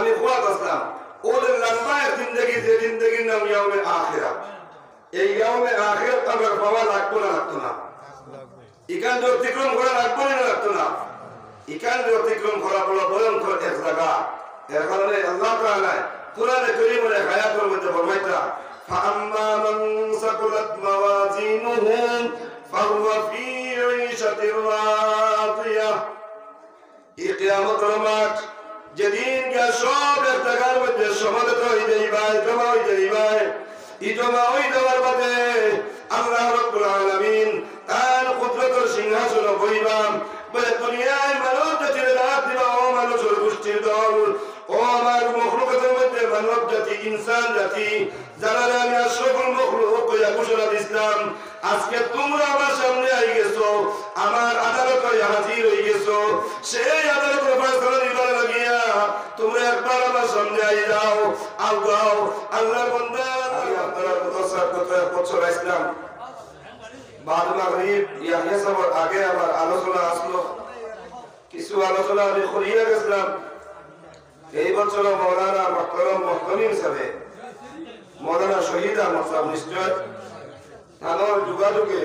আমি খুয়াত আসলাম ওদের লম্বা জিন্দগি যে জিন্দগির নাম ইয়াউমে আখিরা এই ইয়াউমে আখিরাত আমরা পাওয়া লাগবো না লাগতো না ইকান যে অতিক্রম করা লাগবো না লাগতো না ইকান যে অতিক্রম করা বড় ভয়ঙ্কর এক জায়গা এর কারণে আল্লাহ তাআলা কুরআনে কারীমের আয়াতের মধ্যে ফরমাইতা ফাআম্মা মান সাকুলাত মাওয়াজিনুহু ফাহুয়া ফি 'ঈশাতির রাদিয়াহ এই কিয়ামতের মাঠ যেদিন সব এক জায়গার মধ্যে সমাবেত হয়ে যাইবে জমা হয়ে যাইবে এই জমা হয়ে যাওয়ার বাদে আল্লাহ রাব্বুল আলামিন তার কুদরতের সিংহাসন বইবাম বলে দুনিয়ায় মানব জাতির রাত দিবা ও মানুষের গোষ্ঠীর দল ও আমার মখলুকাতের মধ্যে মানব জাতি ইনসান জাতি যারা আমি আশরাফুল মখলুক কইয়া ঘোষণা দিছিলাম আজকে তোমরা আমার সামনে আই গেছো আমার আদালতে হাজির হয়ে গেছো সেই আদালতের ফয়সালা দিবার লাগিয়া তোমরা একবার আমার সামনে আই যাও আগাও আল্লাহর বান্দা আমি আপনারা কত বছর ইসলাম বাদ মাগরিব ইয়াহিয়া সাহেবের আগে আমার আলোচনা আসলো কিছু আলোচনা আমি করিয়া গেছিলাম এই বছর মৌলানা মুহতারাম মুহতামিম সাহেব মৌলানা শহীদ আহমদ সাহেব নিশ্চয় তার যোগাযোগে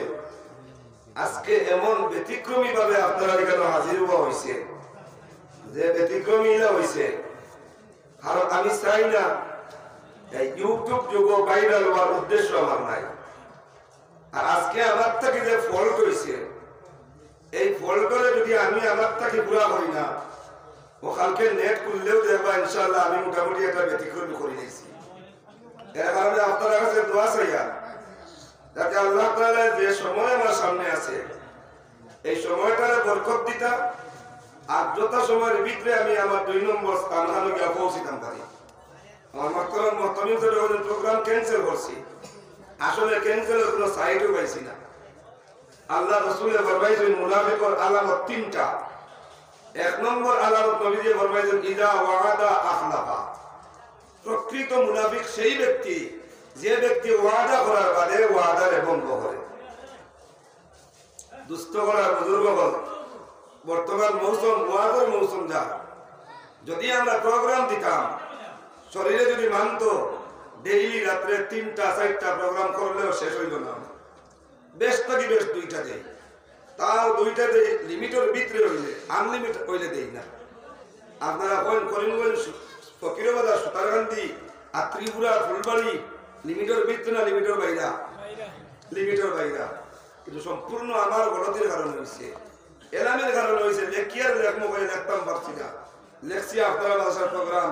আজকে এমন ব্যতিক্রমী ভাবে আপনারা এখানে হাজির হওয়া হয়েছে যে ব্যতিক্রমী হয়েছে কারণ আমি চাই না এই ইউটিউব যুগ ভাইরাল হওয়ার উদ্দেশ্য আমার নাই আর আজকে আমার থেকে যে ফল করেছে এই ফল করে যদি আমি আমার থেকে পুরা করি না ও কালকে নেট খুললেও দেখবা ইনশাআল্লাহ আমি মোটামুটি একটা ব্যতিক্রমী করে নিয়েছি এর কারণে আপনার কাছে দোয়া চাইয়া যাতে আল্লাহ তাআলা যে সময় আমার সামনে আছে এই সময়টারে বরকত দিতা আর যত সময়ের ভিতরে আমি আমার 2 নম্বর স্থান গিয়ে পৌঁছিতাম পারি আমার মুহতারাম মুহতামিম সাহেবের প্রোগ্রাম ক্যান্সেল করছি আসলে ক্যান্সেলের কোনো সাইটও পাইছি না আল্লাহ রাসূলের ফরমাইছেন মুনাফিকের আলামত 3টা এক নম্বর আলামত নবীজি ফরমাইছেন ইদা ওয়াদা আখলাফা প্রকৃত মুনাফিক সেই ব্যক্তি যে ব্যক্তি ওয়াদা করার বাদে ওয়াদারে ভঙ্গ করে দুষ্ট করার বুজুর্গগণ বর্তমান মৌসুম ওয়াদার মৌসুম যা যদি আমরা প্রোগ্রাম দিতাম শরীরে যদি মানতো ডেইলি রাত্রে 3টা 4টা প্রোগ্রাম করলেও শেষ হইল না বেশ থাকি বেশ 2টা দেই তাও 2টা দেই লিমিটের ভিতরে হইলে আনলিমিটেড হইলে দেই না আপনারা করিমগঞ্জ ফকিরাবাদ সুতারকান্দি আর ত্রিপুরা ফুলবাড়ি লিমিটের ভিতরে না লিমিটের বাইরা লিমিটের বাইরা কিন্তু সম্পূর্ণ আমার গলতির কারণে হয়েছে এলামের কারণে হয়েছে লেখিয়ার লেখমো করে লিখতাম পারছি না লেখছি আপনারা বাসার প্রোগ্রাম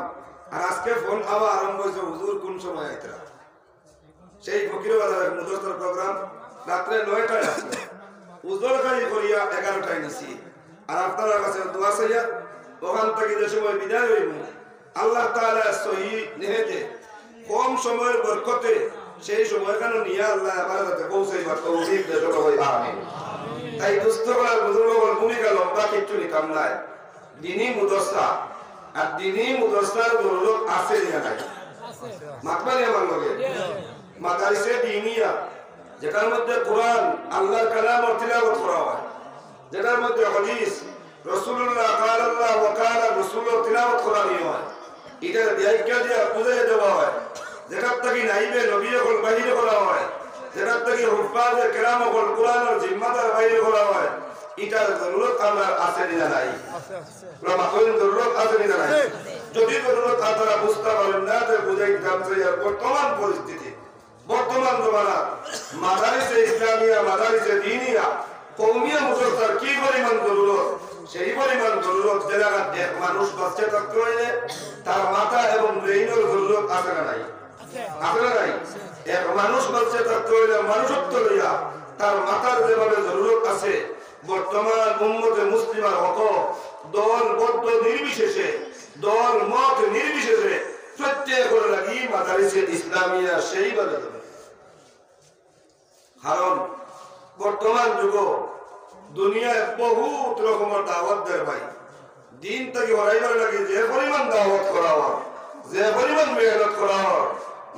আর আজকে ফোন আবার আরম্ভ হয়েছে হুজুর কোন সময় আইতরা সেই ফকিরাবাদের মুদরসার প্রোগ্রাম রাত্রে 9টায় আসলো উজোর খালি করিয়া 11টায় নিছি আর আপনার কাছে দোয়া চাইয়া ওখান থেকে যে সময় বিদায় হইব আল্লাহ তাআলা সহি নিহতে কম সময়ের বরকতে সেই সময়খানে নিয়ে আল্লাহ আমার কাছে পৌঁছাইবার তৌফিক দেন সবাই আমিন তাই দুস্থ করার বুজুর্গদের ভূমিকা লম্বা কিছু নিতাম নাই দিনী মুদরসা আর দিনী মুদরসার জরুরত আছে না নাই মাতবানি আমার লগে মাদারিসে দিনিয়া যেটার মধ্যে কোরআন আল্লাহর কালাম ও তিলাওয়াত করা হয় যেটার মধ্যে হাদিস রাসূলুল্লাহ ক্বালা আল্লাহ ওয়া ক্বালা রাসূলুল্লাহ তিলাওয়াত করা হয় এটা ব্যাখ্যা দিয়ে বুঝিয়ে দেওয়া হয় যেটার থেকে নাইবে নবী হল বাইরে করা হয় যেটার থেকে হুফাজে কেরাম হল কোরআনের জিম্মাদার বাইরে করা হয় এটার জরুরত আমার আছে না নাই ওলামা কোন জরুরত আছে না নাই যদি জরুরত আপনারা বুঝতে পারেন না যে বুঝাই জানছে আর বর্তমান পরিস্থিতি বর্তমান জমানা মাদারিসে ইসলামিয়া মাদারিসে দ্বীনিয়া কওমিয়া মুদরসার কি পরিমাণ জরুরত সেই পরিমাণ জরুরত যারা এক মানুষ বাচ্চা থাকতে হইলে তার মাথা এবং ব্রেইনের জরুরত আছে না নাই আছে না নাই এক মানুষ বাচ্চা থাকতে হইলে মানুষত্ব লইয়া তার মাথার যেভাবে জরুরত আছে বর্তমান উম্মতে মুসলিমার হক দল বদ্ধ নির্বিশেষে দল মত নির্বিশেষে প্রত্যেকের লাগি মাদারিসে ইসলামিয়া সেইভাবে কারণ বর্তমান যুগ দুনিয়ায় বহুত রকমের দাওয়াত দেয় ভাই দিন থেকে হরাইবার লাগে যে পরিমাণ দাওয়াত করা হয় যে পরিমাণ মেহনত করা হয়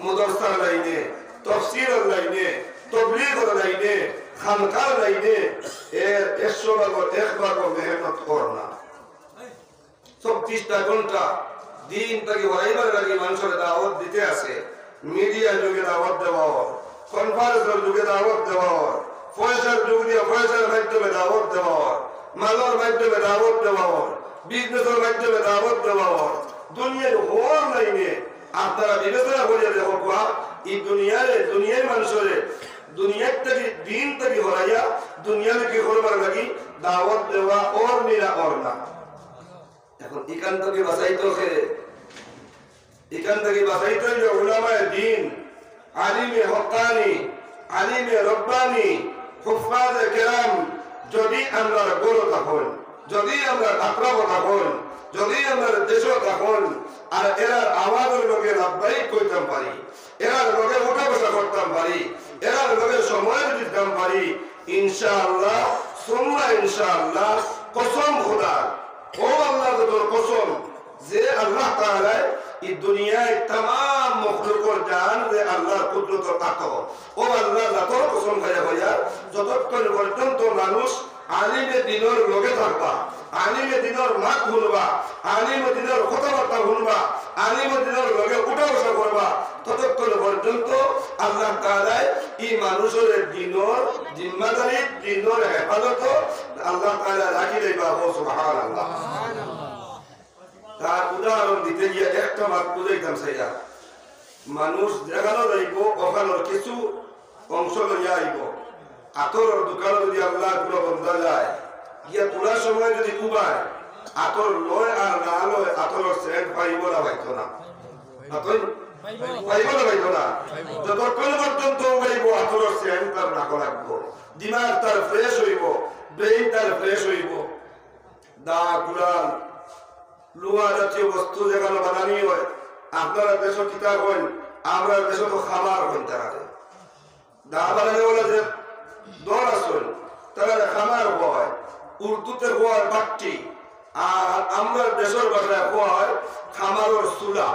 মুদরসার লাইনে তাফসীরের লাইনে তাবলীগের লাইনে খানকার লাইনে এর 100 ভাগ 1 ভাগ মেহনত কর না 24টা ঘন্টা দিন থেকে হরাইবার লাগে মানুষের দাওয়াত দিতে আছে মিডিয়া যুগে দাওয়াত দেওয়া কনফারেন্সের যুগে দাওয়াত দেওয়া পয়সার যুগ দিয়ে পয়সার মাধ্যমে দাওয়াত দেওয়া মালের মাধ্যমে দাওয়াত দেওয়া বিজনেসের মাধ্যমে দাওয়াত দেওয়া দুনিয়ার হওয়ার লাইনে আপনারা বিবেচনা করে দেখো এই দুনিয়ার মানুষের দুনিয়ার থেকে দিন থেকে হরাইয়া দুনিয়াকে কি করবার লাগি দাওয়াত দেওয়া ওর নিরা ওর না এখন এখান থেকে বাঁচাইতে হইলে উলামায়ে দ্বীন আলিমে হক্কানি আলিমে রব্বানি হুফাজে কেরাম যদি আমরা গরু থাকুন যদি আমরা আক্রম থাকুন যদি আমরা দেশ থাকুন আর এরার আওয়াজের লোকে লাভবাহিক করতাম পারি এরার লোকে উঠা বসা করতাম পারি এরার লোকে সময় দিতাম পারি ইনশাআল্লাহ সুম্মা ইনশাআল্লাহ কসম খোদা ও আল্লাহর কসম যে আল্লাহ তাআলা এই দুনিয়ায় तमाम মখলুকের জান যে আল্লাহর কুদরত তাকত ও আল্লাহ জাতর কসম খায়া হইয়া যতক্ষণ পর্যন্ত মানুষ আলিমে দ্বীনের লগে থাকবা আলিমে দ্বীনের মাত শুনবা আলিমে দ্বীনের কথাবার্তা শুনবা আলিমে দ্বীনের লগে উঠা বসা করবা ততক্ষণ পর্যন্ত আল্লাহ তাআলা এই মানুষের দ্বীনের জিম্মাদারি দ্বীনের হেফাজত আল্লাহ তাআলা রাখি দেবা সুবহানাল্লাহ তার উদাহরণ দিতে গিয়ে একটা মাত বুঝাইতাম সেইয়া মানুষ যেখানে যাইব ওখানোর কিছু অংশ লইয়া আইব আতর দোকানে যদি আল্লাহ পুরো বন্ধা যায় গিয়া তোলার সময় যদি কুবায় আতর লয় আর না লয় আতরের সেন্ট পাইব না পাইতো না আতর পাইব না পাইতো না যতক্ষণ পর্যন্ত পাইব আতরের সেন্ট তার নাক লাগবো দিমাগ তার ফ্রেশ হইব ব্রেইন তার ফ্রেশ হইব দা কুড়াল লোহা জাতীয় বস্তু যেখানে বানানি হয় আপনারা দেশ কিতাব হন আমরা দেশ তো খাবার হন তারা দা বানানি বলে যে দল আসুন তারা খামার হয় উর্দুতে হওয়ার বাট্টি আর আমরা দেশের ভাষায় হয় খামারের চুলা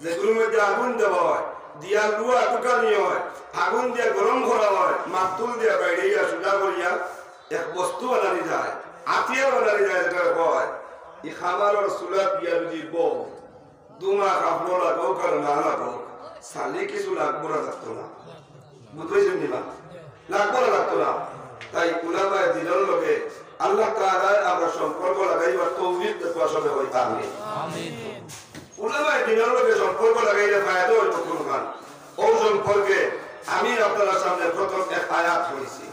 যেগুলোর মধ্যে আগুন দেওয়া হয় দিয়া লুয়া টুকানি হয় আগুন দিয়ে গরম করা হয় মাতুল দিয়ে বাইরে চুলা করিয়া এক বস্তু বানানি যায় আতিয়ার বানানি যায় যেটা হয় এই খামারের চুলা দিয়া যদি বউ দুমা কাপড় লাগো কারণ না লাগো সালি কিছু লাগবো না লাগতো না বুঝতেছেন নিবা লাগবো না লাগতো না তাই উলামায়ে দ্বীনের লগে আল্লাহ তাআলা আমরা সম্পর্ক লাগাইবার তৌফিক দেওয়া সবে হইতা আমিন উলামায়ে দ্বীনের লগে সম্পর্ক লাগাইলে ফায়দা হইতো কোনখান ও সম্পর্কে আমি আপনাদের সামনে প্রথম এক আয়াত পড়েছি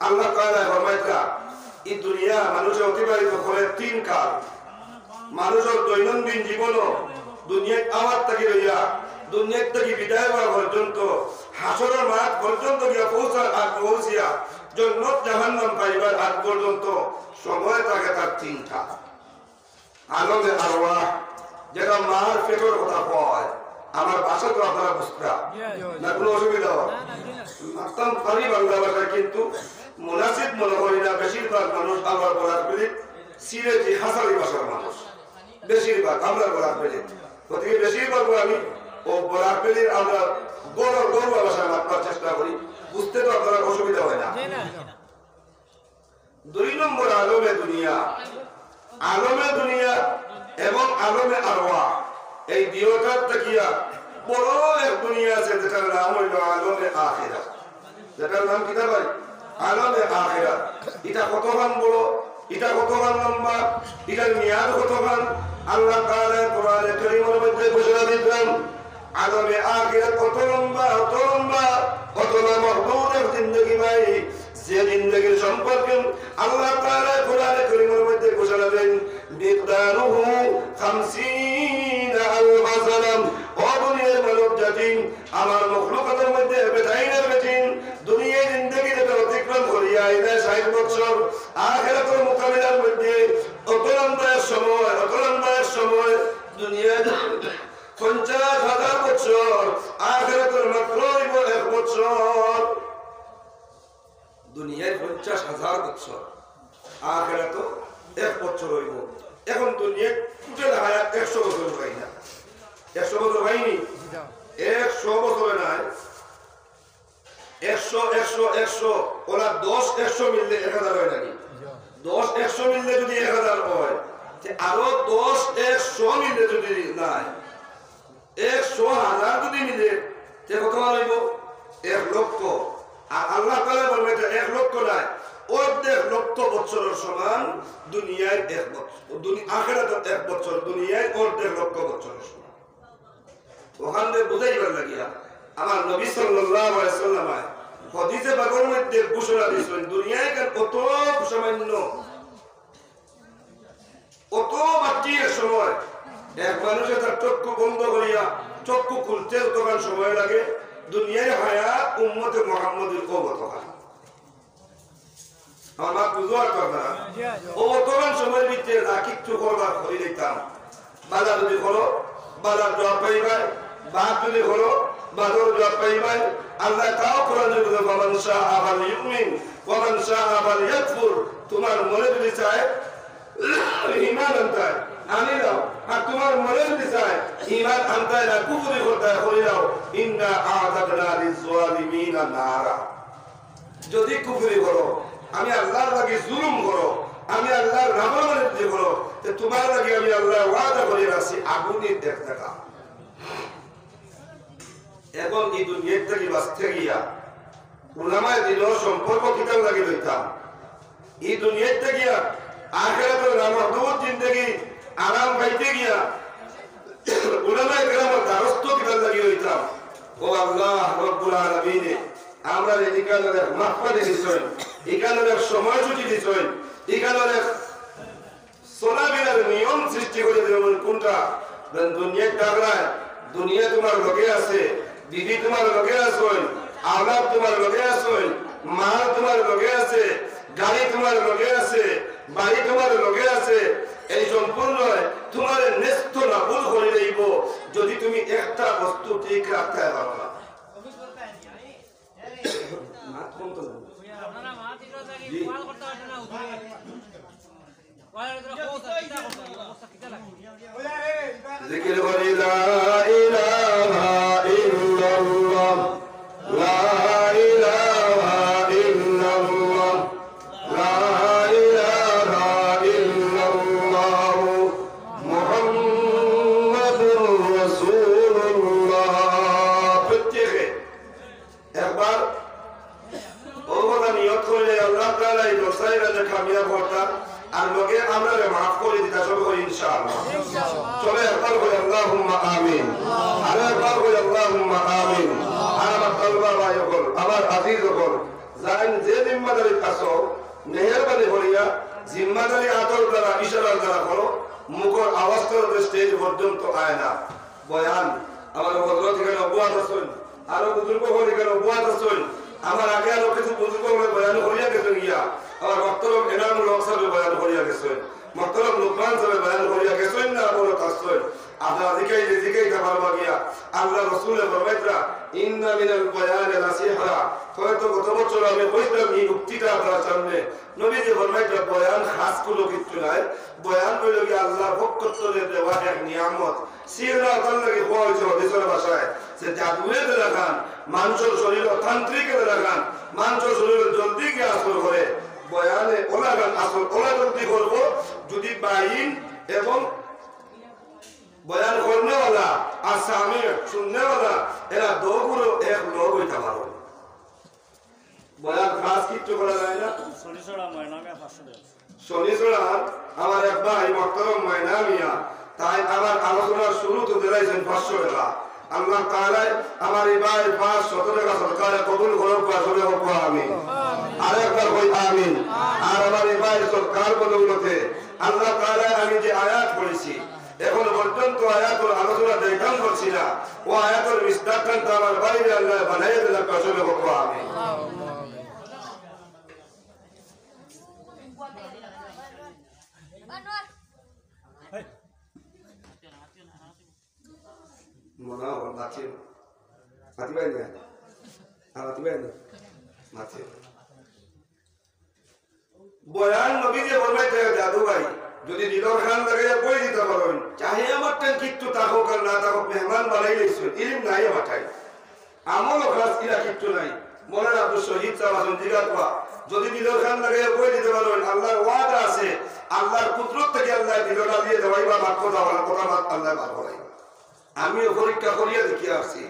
আল্লাহ তাআলা ফরমাইতা এই দুনিয়া মানুষে অতিবাহিত করে তিন কাল মানুষের দৈনন্দিন জীবনও দুনিয়ায় আওয়াজ থেকে রইয়া দুনিয়ার থেকে বিদায় হওয়া পর্যন্ত হাসরের মাঠ পর্যন্ত গিয়া পৌঁছার আগ পৌঁছিয়া জান্নাত জাহান্নাম পাইবার আগ পর্যন্ত সময় থাকে তার তিনটা আলমে আরওয়াহ যেটা মার পেটের কথা কয় আমার ভাষা তো আপনারা বুঝতে না কোনো অসুবিধা হয় মাত্তাম পারি বাংলা ভাষা কিন্তু মুনাসিব মনে করি না বেশিরভাগ মানুষ আমার বলার পেলে সিলেটি হাসারি ভাষার মানুষ বেশিরভাগ আমরা বলার পেলে প্রতিকে বেশিরভাগ আমি ও বলার পেলে আমরা গরু ভাষায় মাতবার চেষ্টা করি বুঝতে তো আপনার অসুবিধা হয় না দুই নম্বর আলমে দুনিয়া এবং আলমে আরওয়াহ এই দুইটার তাকিয়া বড় এক দুনিয়া আছে যেটার নাম হইল আলমে আখিরাত যেটার নাম কি ভাই আলমে আখিরাত এটা কতখান বড় এটা কতখান লম্বা এটার মেয়াদ কতখান আল্লাহ তাআলা কোরআনে কারীমের মধ্যে ঘোষণা দিলেন আলমে আখিরাত কত লম্বা কত না মহদুদের জিন্দেগি ভাই যে জিন্দেগির সম্পর্কে আল্লাহ তাআলা কোরআনে কারীমের মধ্যে ঘোষণা দেন মিকদারুহু 50 আলফ সানাম ও দুনিয়ার মানব জাতি আমার মখলুকাতের মধ্যে বেদাইনের বেদিন দুনিয়ার জিন্দেগি যেটা অতিক্রম করিয়া আইনা 60 বছর আখিরাতের মোকাবিলার মধ্যে অত লম্বা সময় দুনিয়ার 50,000 বছর আখিরাতের মাত্র 1 বছর দুনিয়ায় 50,000 বছর আখিরাত 1 বছর হইব এখন দুনিয়ায় টোটাল হায়াত 100 বছর হয় না 100 বছর হয়নি 100 বছরে নাই 100 ওরা 10 100 মিললে 1000 হয় নাকি 10 100 মিললে যদি 1000 হয় আরো 10 100 মিলে যদি নাই 100,000 যদি মিলে তে কত হইব 1 লক্ষ। আর আল্লাহ তাআলা বলবে যে 1 লক্ষ নাই, 1.5 লক্ষ বছরের সমান দুনিয়ায় 1 বছর, আখিরাতে 1 বছর, দুনিয়ায় 1.5 লক্ষ বছরের সমান। ওখানে বুঝাইবার লাগিয়া আমার নবী সাল্লাল্লাহু আলাইহি ওয়াসাল্লাম হাদিসে পাকের মধ্যে ঘোষণা দিয়েছেন, দুনিয়ায় কত সামান্য, কত বাচ্চির সময় এক মানুষের তার চক্ষু বন্ধ করিয়া চক্ষু খুলতে তখন সময় লাগে, দুনিয়ায় হায়াত উম্মতে মুহাম্মদের কত হয় আমার বুঝার কথা। ও তখন সময়ের ভিতরে যা কিচ্ছু করবার করে দিতাম, বাজার যদি হলো বাজার জবাব পাইবাই, বাদ যদি হলো বাজার জবাব পাইবাই। আল্লাহ তাও কোরআনে বলে মান শাআ ফালইউমিন ওয়া মান শাআ ফালইয়াকফুর। তোমার মনে যদি চায় ঈমান আনতে আনি দাও, আর তোমার মনে যদি চায় ঈমান আনতে না কুফরি করতে করে দাও। ইন্না আ'তাদনা লিয-যালিমিনা নারা। যদি কুফরি করো, আমি আল্লাহর লাগি জুলুম করো, আমি আল্লাহর নাফরমানি করো, তে তোমার লাগি আমি আল্লাহ ওয়াদা করে রাখছি আগুনের দেখা। এখন এই দুনিয়া থেকে বাঁচতে গিয়া উলামায়ে দ্বীনের সম্পর্ক কিতাব লাগি লইতাম। এই দুনিয়া থেকে গিয়া আখিরাতের মাহদুদ জিন্দেগি আরাম পাইতে গিয়া উলামায়ে কেরামের দ্বারস্থ কিতাব লাগি লইতাম। ও আল্লাহ রব্বুল আলামিন, আমরা এদিকানের মাহফিল দিছেন, এখানের সময়সূচি দিছেন, এখানের সোলাবিনার নিয়ম সৃষ্টি করে দেবেন। কোনটা দুনিয়া টাকরায়, দুনিয়া তোমার লগে আছে, বিবি তোমার লগে আছেন, আওলাদ তোমার লগে আছেন, মাল তোমার লগে আছে, গাড়ি তোমার লগে আছে, বাড়ি তোমার লগে আছে। এই সম্পূর্ণ তোমার নেস্ত নাবুদ করে দেব যদি তুমি একটা বস্তু ঠিক রাখতে পারো না। জিকির করি লা ইলাহা ইল্লাল্লাহ, লা ইলাহা ইল্লাল্লাহ, লা ইলাহা ইল্লাল্লাহ, মুহাম্মাদুর রাসূলুল্লাহ। প্রত্যেকে একবার ওগুলা নিয়ত করলে আল্লাহ তাআলা এই দশাইরাতে কামিয়াব হতাম, আর লোকে আমরা মাফ করে দিতা সবে করি ইনশাআল্লাহ। চলে একবার করি আল্লাহুম্মা আমিন, আর একবার করি আল্লাহুম্মা আমিন। আর আমার তলবা ভাই হল, আমার আজিজ হল, জানেন যে জিম্মাদারি আছো মেহেরবানি করিয়া জিম্মাদারি আদর দ্বারা ইশারার দ্বারা করো, মুখের আওয়াজ করতে স্টেজ পর্যন্ত আয় না। বয়ান আমার হযরত এখানে অবুয়াত আছেন, আরো বুজুর্গ হল এখানে অবুয়াত আছেন, আমার আগে আরো কিছু বুজুর্গ বয়ান করিয়া গেছেন গিয়া, আমার মক্তরম এনামুল হক সাহেব বয়ান করিয়া গেছেন, মক্তরম লুকমান সাহেব বয়ান করিয়া গেছেন না বড় কাছেন। আপনারা জিকাইতে পারবা গিয়া আল্লাহ রাসূলের ফরমাইতরা ইন্না মিনাল বয়ানি লাসিহরা। হয়তো গত বছর আমি কইতাম এই উক্তিটা আপনারা সামনে, নবীজি ফরমাইতরা বয়ান খাস কোনো কিছু নাই, বয়ান হইল কি আল্লাহর পক্ষ থেকে দেওয়া এক নিয়ামত। সিরা আল্লাহ লাগে কোয়া হয়েছে হাদিসের ভাষায়, যে জাদুয়ে দিলা খান মানুষের শরীর তান্ত্রিকে দিলা খান মানুষের শরীরে জলদি গিয়ে আসর করে। বয়ানে ওলা গান আসল ওলা জলদি করবো যদি বাইন এবং বয়ান করনেওয়ালা আর সামনে শুননেওয়ালা এরা দোগুলো এক লোক হইতে পারো। বয়ান খাস কিচ্ছু করা যায় না। শনিছড়ার আমার এক ভাই মহতরম ময়না মিয়া, তাই আমার আলোচনার শুরু তো দিলাইছেন 500 টাকা। আল্লাহ তাআলা আমার এই ভাই 500 টাকা সরকারে কবুল করুক, আসলে হোক আমিন। আরেকবার কই আমিন। আর আমার এই ভাই সরকার বদৌলতে আল্লাহ তাআলা আমি যে আয়াত পড়েছি এখন পর্যন্ত আয়াতের আলোচনা দেখান করছি না, ও আয়াতের বিস্তারটা আমার বাইরে আল্লাহ বানাইয়ে দিলাম, আসলে হোক আমিন। মনা মাছি মাটি বাইরে আর মাটি বাইরে মাছি বয়ান নবী যে বলবাইতে জাদু ভাই যদি দিলর খান লাগাইয়া কই দিতে পারেন, চাহে আমার টেন কিচ্ছু থাকো আর না থাকো, মেহমান বানাই লইছেন, ইলম নাই মাথায়, আমল খাস ইরা কিচ্ছু নাই, মনের আব্দুল শহীদ চাওয়াছেন জিজ্ঞাসা যদি দিলের খান লাগে কই দিতে পারবেন আল্লাহর ওয়াদা আছে আল্লাহর কুদরত থেকে আল্লাহ দিলটা দিয়ে দেওয়াই বা বাক্য দেওয়ার কথা আল্লাহ বার করাই আমিও পরীক্ষা করিয়া দেখিয়ে আসছি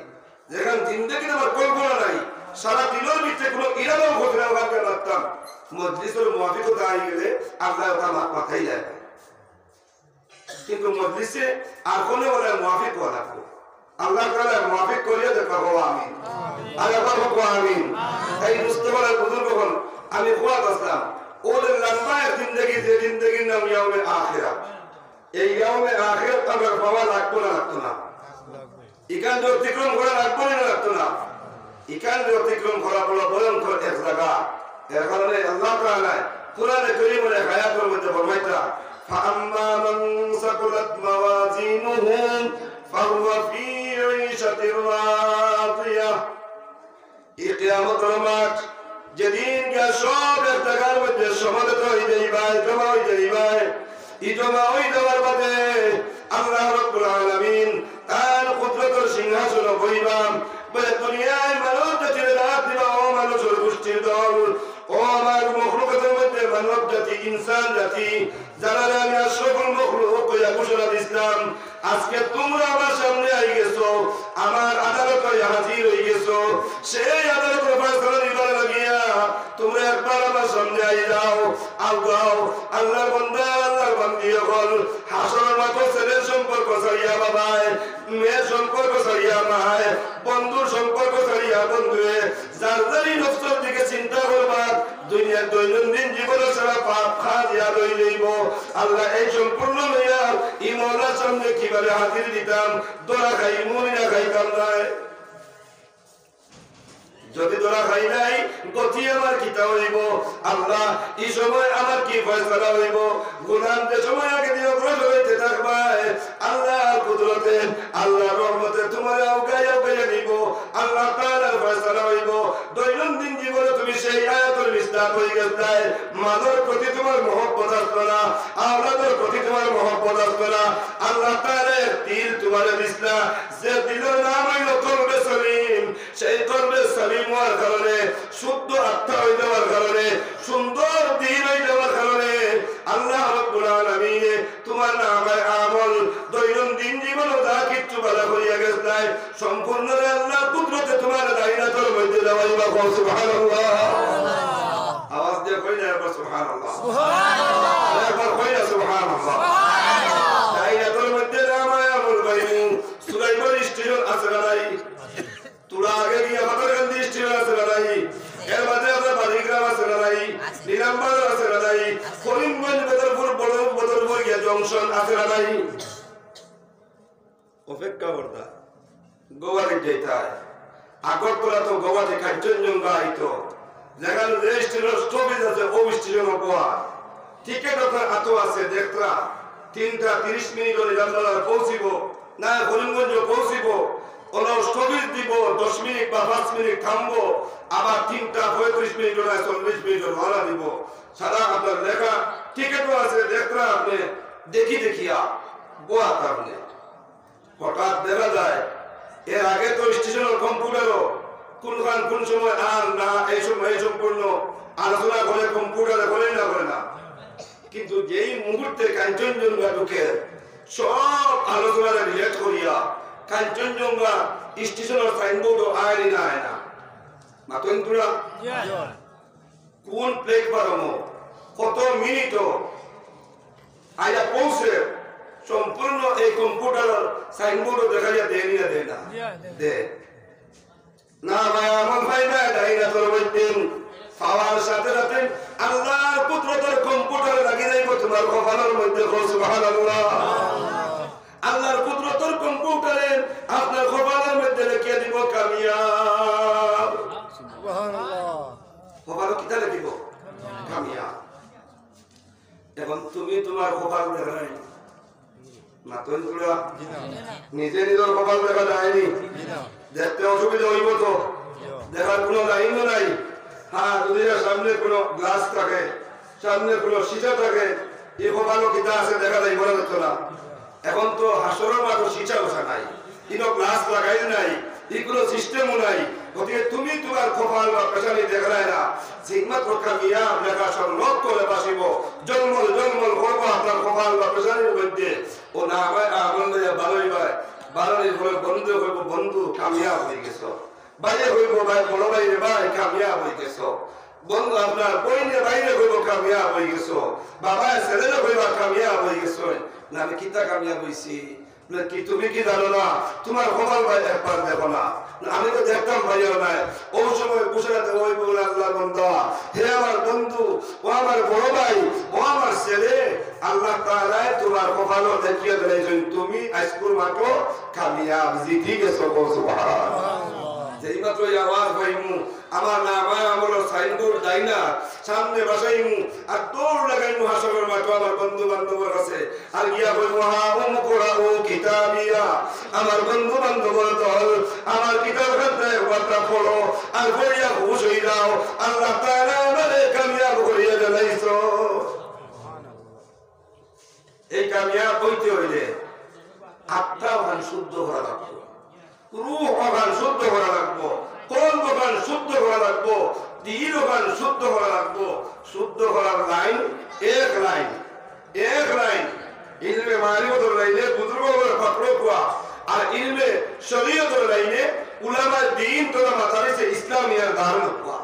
যেখানে জিন্দগি আমার কল্পনা নাই সারা দিনের ভিতরে কোনো ইরাদাও ঘটনা ওখানে লাগতাম মজলিসের মুয়াফিকতা আই গেলে আল্লাহ ওটা মাথায় যায় কিন্তু মজলিসে আর কোনো বলে মুয়াফিক হওয়া লাগবে আল্লাহ তাআলা মুয়াফিক করিয়া দেখাবো আমিন আল্লাহ বলবো আমিন এই মুস্তাফার বুজুর্গ হল আমি খোয়া করতাম ওদের লম্বা জিন্দগি যে জিন্দগির নাম ইয়াউমে আখিরাত এই ইয়াউমে আখিরাত আমরা পাওয়া লাগবে না লাগতো না ইকান যে অতিক্রম করা লাগবে না লাগতো না ইকান যে অতিক্রম করা বড় ভয়ঙ্কর এক জায়গা এর কারণে আল্লাহ তাআলা কুরআনে কারীমের আয়াতের মধ্যে ফরমাইতা ফাআম্মা মান সাকুলাত মাওয়াজিনুহু ফাহুয়া ফি 'ঈশাতির রাদিয়াহ এই কিয়ামতের মাঠ যেদিন গিয়া সব এক জায়গার মধ্যে সমাবেত হয়ে যাইবা জমা হয়ে যাইবা এই জমা হয়ে যাওয়ার বাদে আল্লাহ রাব্বুল আলামিন তার কুদরতের সিংহাসনে বইবাম বলে দুনিয়ায় মানব জাতির রাত দিবা ও মানুষের গোষ্ঠীর দল ও আমার মখলুকাতের মধ্যে মানব জাতি ইনসান জাতি যারা আমি আশরাফুল মখলুক কইয়া ঘোষণা দিছিলাম আজকে তোমরা আমার সামনে আই গেছো আমার আদালতে হাজির হয়ে গেছো সেই আদালতের ফয়সালা দিবার লাগিয়া তোমরা একবার আমার সামনে আই যাও আগাও আল্লাহর বান্দা আল্লাহর বান্দি হল হাসরের মাঠে ছেলের সম্পর্ক ছাড়িয়া বাবায় মেয়ের সম্পর্ক ছাড়িয়া মায় বন্ধুর সম্পর্ক ছাড়িয়া বন্ধুয়ে যার যারই নফসের দিকে চিন্তা করবা দুনিয়ার দৈনন্দিন জীবনে সারা পাপ খাজিয়া লই লইব আল্লাহ এই সম্পূর্ণ লইয়া ইমানের সামনে কিভাবে হাজির দিতাম দোয়া খাই মুমিনা খাইতাম নাই যদি দোয়া খাই নাই গতি আমার কিতা হইব আল্লাহ এই সময় আমার কি ফয়সালা হইব গুনাহ যে সময় আগে দিয়ে অগ্রসর হইতে থাকবে আল্লাহর কুদরতে আল্লাহর রহমতে তোমার আওগায়া পেয়ে নিব আল্লাহ তাআলার ফয়সালা হইব দৈনন্দিন জীবনে তুমি সেই আয়াতুল মিসদাক হয়ে গেছে মাদের প্রতি তোমার মহব্বত আসবে না আওলাদের প্রতি তোমার মহব্বত আসবে না আল্লাহ তাআলা দিল তোমার দিসলা যে দিলের নাম হইল কলবে সলিম সেই কলবে সলিম হওয়ার কারণে শুদ্ধ আত্মা হয়ে যাওয়ার কারণে সুন্দর দিন হয়ে যাওয়ার কারণে আল্লাহ রাব্বুল আলামিন তোমার নামে আমল দৈনন্দিন জীবনে যা কিছু ভালো করিয়া গেছে সম্পূর্ণ আল্লাহর কুদরতে তোমার দায়িত্বের মধ্যে দেওয়াইবা সুবহানাল্লাহ আওয়াজ দিয়ে কই না সুবহানাল্লাহ সুবহানাল্লাহ একবার কই না সুবহানাল্লাহ দায়িত্বের মধ্যে নামায় আমল করিমু সুলাইমান স্টেশন আছে নাই তোরা আগে গিয়ে আমাদের গান্ধী স্টেশন আছে নাই এর মধ্যে আমরা বালিগ্রাম আছে নাই নীলাম্বার আছে নাই করিমগঞ্জ বদরপুর বদরপুর গিয়া জংশন আছে নাই অপেক্ষা করতা গোয়াতে যেতে আগরতলা তো গোয়াতে কাঞ্চনজঙ্ঘা আইতো যেখানে রেজিস্ট্রেশন স্টপেজ আছে ও স্টেশন গোয়া টিকেট আপনার হাতে আছে দেখরা 3:30 মিনিট নীলাম্বার পৌঁছিব না করিমগঞ্জ পৌঁছিব ওরা স্টপেজ দিব 10 মিনিট বা 5 মিনিট থামবো আবার 3:35 মিনিট না 40 মিনিট রওনা দিব সারা আপনার লেখা টিকেটও আছে দেখরা আপনি দেখিয়া গোয়া আপনি হঠাৎ দেখা যায় এর আগে তো স্টেশনের কম্পিউটারও কোন সময় আর না এই সময় সম্পূর্ণ আলোচনা করে কম্পিউটারে করে না কিন্তু যেই মুহূর্তে কাঞ্চনজঙ্ঘা ঢুকে সব আলোচনা রিলেট করিয়া কাঞ্চনজঙ্ঘা স্টেশনের সাইনবোর্ডও আয় না মাতন্তুরা কোন প্ল্যাটফর্মও কত মিনিটও আয়া পৌঁছে সম্পূর্ণ এই কম্পিউটার সাইনবোর্ডও দেখা যায় দেয় না দে না ভাই আমার ভাই না দেয় না তোর বলতেন পাওয়ার সাথে সাথে আল্লাহর কুদরতের কম্পিউটারে লাগিয়ে যাইব তোমার কপালের মধ্যে সুবহানাল্লাহ আল্লাহর কুদরতের কম্পিউটারে আপনার কপালের মধ্যে লিখে দিব কামিয়াব সুবহানাল্লাহ কপালে কি লিখে দিব কামিয়াব এখন তুমি তোমার কপাল দেখাই মাতন্তুরা নিজে নিজের কপাল দেখা যায়নি দেখতে অসুবিধা হইব তো দেখার কোনো লাইনও নাই হ্যাঁ যদি সামনে কোনো গ্লাস থাকে সামনে কোনো সিসা থাকে এই কপালও কিতা আছে দেখা যায় বলা যেত না এখন তো হাসরের মাঠে সিসা বসা নাই কোনো গ্লাস লাগাই নাই এগুলো সিস্টেমও নাই গতিকে তুমি তোমার কপাল বা পেশানি দেখায় না একমাত্র কামিয়াব লেখা সব লোক করে বাসিব জন্মল জন্মল করবো আপনার কপাল বা পেশানির মধ্যে ও না হয় আনন্দ ভালোই ভাই বাড়ানির ফলে বন্ধু হইব বন্ধু কামিয়াব হয়ে গেছ বাইরে হইব ভাই বড় বাইরে ভাই কামিয়াব হয়ে গেছ বন্ধু আপনার বইনে বাইরে হইব কামিয়াব হয়ে গেছ বাবা ছেলেরা হইব কামিয়াব হয়ে গেছ না আমি কিতা কামিয়াব হয়েছি কি তুমি কি জানো না তোমার কপাল ভাই একবার দেখো না আমি তো দেখতাম ভাইও নাই ওই সময় বুঝাতে ওই বলে আল্লাহ বন্ধা হে আমার বন্ধু ও আমার বড় ভাই ও আমার ছেলে আল্লাহ তাআলা তোমার কপালও দেখিয়ে দিলেন তুমি আজকুর মাত্র কামিয়াব জিতে গেছো সুবহানাল্লাহ যেই মাত্র আওয়াজ পাইমু আমার নাম আমল সাইনবোর্ড দাই না সামনে বসাইমু আর দৌড় লাগাইমু হাসরের মাঠে আমার বন্ধু বান্ধবের কাছে আর গিয়া কইমু হা উমকুরাউ কিতাবিয়া আমার বন্ধু বান্ধবের দল আমার কিতাবের কথা পড়ো আর পড়িয়া খুশ হই যাও আল্লাহ তাআলা আমারে কামিয়াব করিয়া দিলাইছো এই কামিয়াব হইতে হইলে আত্মা ভান শুদ্ধ করা লাগবে রূহ ওখান শুদ্ধ করা লাগবো কলব ওখান শুদ্ধ করা লাগবো দিল ওখান শুদ্ধ করা লাগবো শুদ্ধ করার লাইন এক লাইন ইলমে মারিফতের লাইনে বুজুর্গের ফকর কুয়া আর ইলমে শরীয়তের লাইনে উলামা দ্বীন তোরা মাদারিসে ইসলামিয়ার ধারণা কুয়া